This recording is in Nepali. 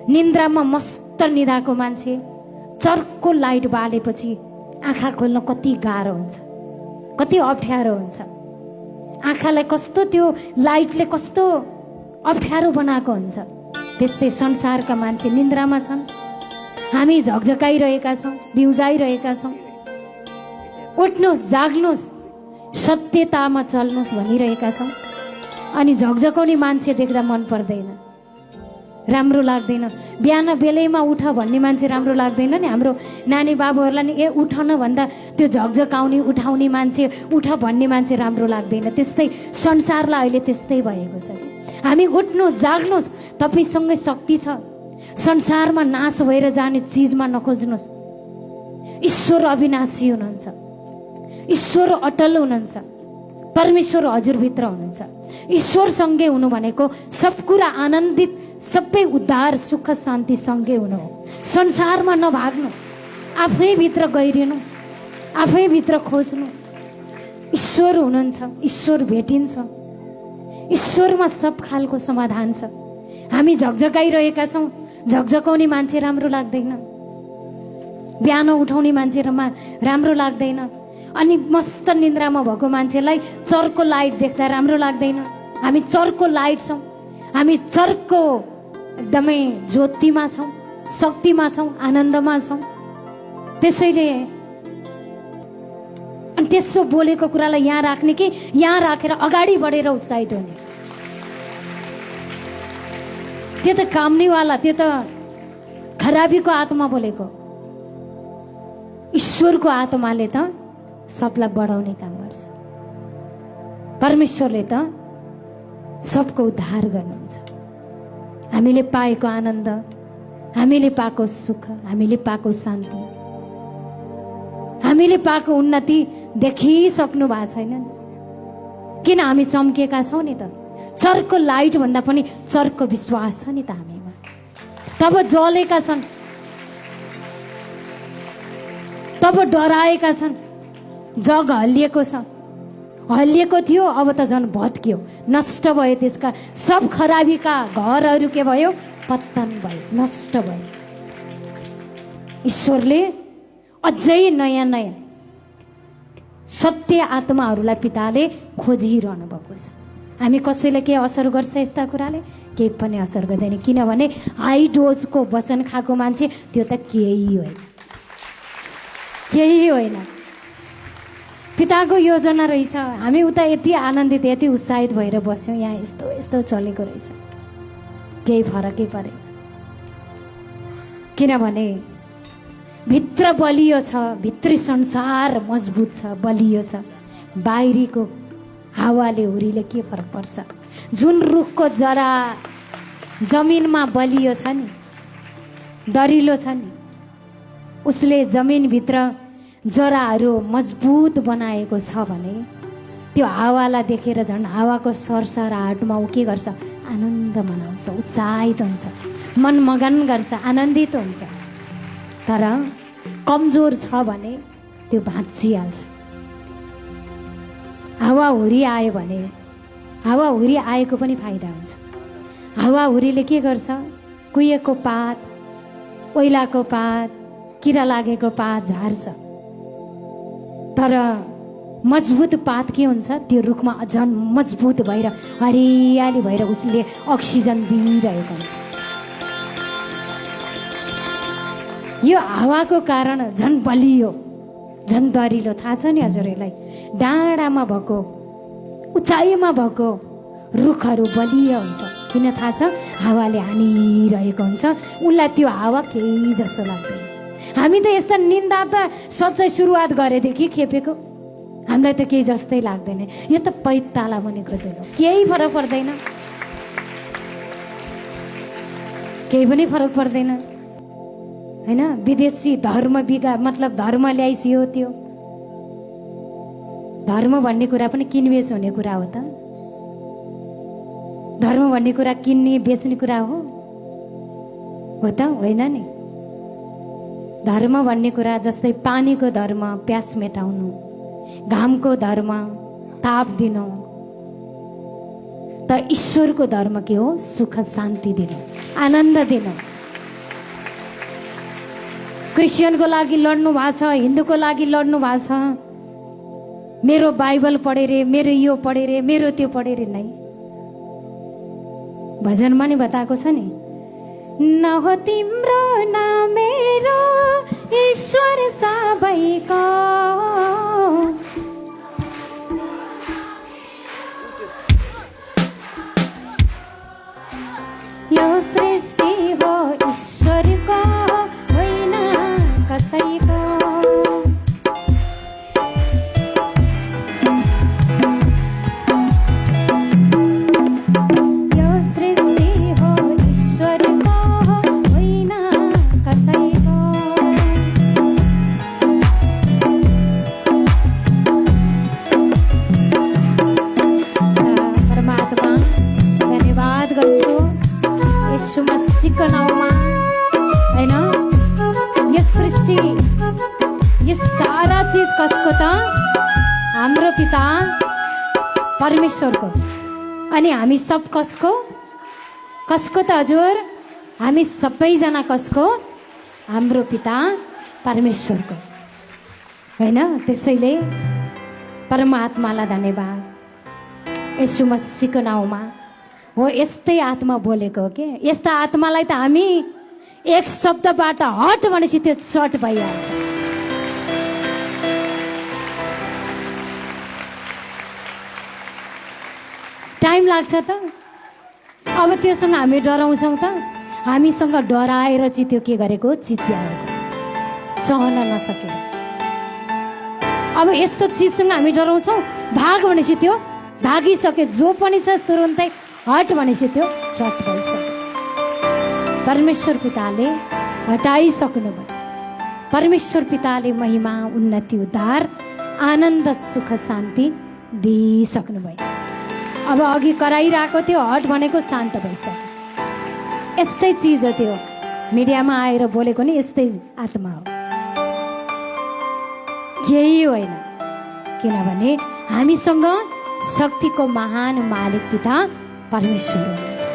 निन्द्रामा मस्त निदाएको मान्छे चर्को लाइट बालेपछि आँखा खोल्न कति गाह्रो हुन्छ, कति अप्ठ्यारो हुन्छ। आँखालाई कस्तो त्यो लाइटले कस्तो अप्ठ्यारो बनाएको हुन्छ। त्यस्तै संसारका मान्छे निन्द्रामा छन्। हामी झकझकाइरहेका छौँ, बिउजाइरहेका छौँ। उठ्नुहोस्, जाग्नुहोस्, सत्यतामा चल्नुहोस् भनिरहेका छौँ। अनि झकझकाउने मान्छे देख्दा मन पर्दैन, राम्रो लाग्दैन। बिहान बेलैमा उठ भन्ने मान्छे राम्रो लाग्दैन नि। हाम्रो नानी बाबुहरूलाई नि उठ न भन्दा त्यो झकझकाउने उठाउने मान्छे, उठ भन्ने मान्छे राम्रो लाग्दैन। त्यस्तै संसारलाई अहिले त्यस्तै भएको छ। हामी उठ्नुहोस्, जाग्नुहोस्, तपाईँसँगै शक्ति छ। संसारमा नाश भएर जाने चिजमा नखोज्नुहोस्। ईश्वर अविनाशी हुनुहुन्छ, ईश्वर अटल हुनुहुन्छ, परमेश्वर हजुरभित्र हुनुहुन्छ। ईश्वरसँगै हुनु भनेको सब कुरा आनन्दित, सबै उद्धार, सुख, शान्ति सँगै हुनु हो। संसारमा नभाग्नु, आफै भित्र गहिरिनु, आफै भित्र खोज्नु। ईश्वर हुनुहुन्छ, ईश्वर भेटिन्छ। ईश्वरमा सब खालको समाधान छ। हामी झकझकाइरहेका छौँ। झकझकाउने मान्छे राम्रो लाग्दैन, बिहान उठाउने मान्छे राम्रो लाग्दैन। अनि मस्त निन्द्रामा भएको मान्छेलाई चर्को लाइट देख्दा राम्रो लाग्दैन। हामी चर्को लाइट छौँ, हामी चर्को एकदमै ज्योतिमा छौँ, शक्तिमा छौँ, आनन्दमा छौँ। त्यसैले अनि त्यस्तो बोलेको कुरालाई यहाँ राख्ने कि यहाँ राखेर अगाडि बढेर उत्साहित हुने, त्यो त कामनीवाला, त्यो त खराबीको आत्मा बोलेको। ईश्वरको आत्माले त सबलाई बढाउने काम गर्छ। परमेश्वरले त सबको उद्धार गर्नुहुन्छ। हामीले पाएको आनन्द, हामीले पाएको सुख, हामीले पाएको शान्ति, हामीले पाएको उन्नति देखिसक्नु भएको छैन। किन हामी चम्केका छौँ नि त। चर्को लाइट भन्दा पनि चर्को विश्वास छ नि त हामीमा। तब जलेका छन्, तब डराएका छन्। जग हल्लिएको छ, हल्लिएको थियो, अब त झन् भत्कियो, नष्ट भयो। त्यसका सब खराबीका घरहरू के भयो, पतन भयो, नष्ट भयो। ईश्वरले अझै नयाँ नयाँ सत्य आत्माहरूलाई पिताले खोजिरहनु भएको छ। हामी कसैले के असर गर्छ यस्ता कुराले? केही पनि असर गर्दैन। किनभने हाई डोजको वचन खाएको मान्छे त्यो त केही होइन, केही होइन। पिताको योजना रहेछ। हामी उता यति आनन्दित, यति उत्साहित भएर बस्यौँ, यहाँ यस्तो यस्तो चलेको रहेछ, केही फरकै परेन। किनभने भित्र बलियो छ, भित्री संसार मजबुत छ, बलियो छ। बाहिरीको हावाले हुरीले के फरक पर्छ? जुन रुखको जरा जमिनमा बलियो छ नि, दरिलो छ नि, उसले जमिनभित्र जराहरू मजबुत बनाएको छ भने त्यो हावालाई देखेर झन् हावाको सरसराहटमा ऊ के गर्छ? आनन्द मनाउँछ, उत्साहित हुन्छ, मनमगन गर्छ, आनन्दित हुन्छ। तर कमजोर छ भने त्यो भाँचिहाल्छ। हावाहुरी आयो भने, हावाहुरी आएको पनि फाइदा हुन्छ। हावाहुरीले के गर्छ? कुहिएको पात, ओइलाको पात, किरा लागेको पात झार्छ। तर मजबुत पात के हुन्छ? त्यो रुखमा झन् मजबुत भएर हरियाली भएर उसले अक्सिजन दिइरहेको हुन्छ। यो हावाको कारण झन् बलियो, झन् दरिलो। थाहा छ नि हजुरहरूलाई? डाँडामा भएको, उचाइमा भएको रुखहरू बलियो हुन्छ। किन थाहा छ? हावाले हानिरहेको हुन्छ, उनलाई त्यो हावा केही जस्तो लाग्दैन। हामी त यस्ता निन्दा त सच्चै सुरुवात गरेदेखि खेपेको, हामीलाई त केही जस्तै लाग्दैन। यो त पैताला मुनिको तेल हो, केही फरक पर्दैन, केही पनि फरक पर्दैन हैन। विदेशी धर्म मतलब धर्म ल्याइसियो। त्यो धर्म भन्ने कुरा पनि किनबेच हुने कुरा हो त। धर्म भन्ने कुरा किन्ने बेच्ने कुरा हो त? होइन नि। धर्म भन्ने कुरा जस्तै पानीको धर्म प्यास मेटाउनु, घामको धर्म ताप दिनु, त ईश्वरको धर्म के हो? सुख शान्ति दिनु, आनन्द दिनु, क्रिस्चियनको लागि लड्नु भएको छ, हिन्दूको लागि लड्नु भएको छ। मेरो बाइबल पढे रे, मेरो यो पढे रे, मेरो त्यो पढे रे नै। भजनमा नि बताएको छ नि, न हो तिम्रो न मेरो ईश्वर सबैको, यो सृष्टि हो ईश्वरको होइन कसैको। यो सृष्टि हो ईश्वरको होइन कसैको। परमात्मा धन्यवाद गर्छु यीशु मसीहको नाउँमा, हैन? यस सृष्टि, यस सारा चीज कसको त? हाम्रो पिता परमेश्वरको। अनि हामी सब कसको? कसको त हजुर? हामी सबैजना कसको? हाम्रो पिता परमेश्वरको, हैन? त्यसैले परमात्मालाई धन्यवाद यीशु मसीहको नाउँमा। हो यस्तै आत्मा बोलेको हो के। यस्ता आत्मालाई त हामी एक शब्दबाट हट भनेपछि त्यो चट भइहाल्छ। टाइम लाग्छ त। अब त्योसँग हामी डराउँछौँ त। हामीसँग डराएर चाहिँ त्यो के गरेको? चिच्याएको, सहन नसकेर। अब यस्तो चिजसँग हामी डराउँछौँ, भाग भनेपछि त्यो भागिसक्यो। जो पनि छ तुरुन्तै हट भनेपछि त्यो सट भइसक्यो। परमेश्वर पिताले हटाइसक्नु भयो। परमेश्वर पिताले महिमा, उन्नति, उद्धार, आनन्द, सुख, शान्ति दिइसक्नु भयो। अब अघि कराइरहेको थियो, हट भनेको शान्त भइसक्यो। यस्तै चिज हो त्यो। मिडियामा आएर बोलेको नि यस्तै आत्मा हो, केही होइन। किनभने हामीसँग शक्तिको महान मालिक पिता परमेश्वर हुनुहुन्छ।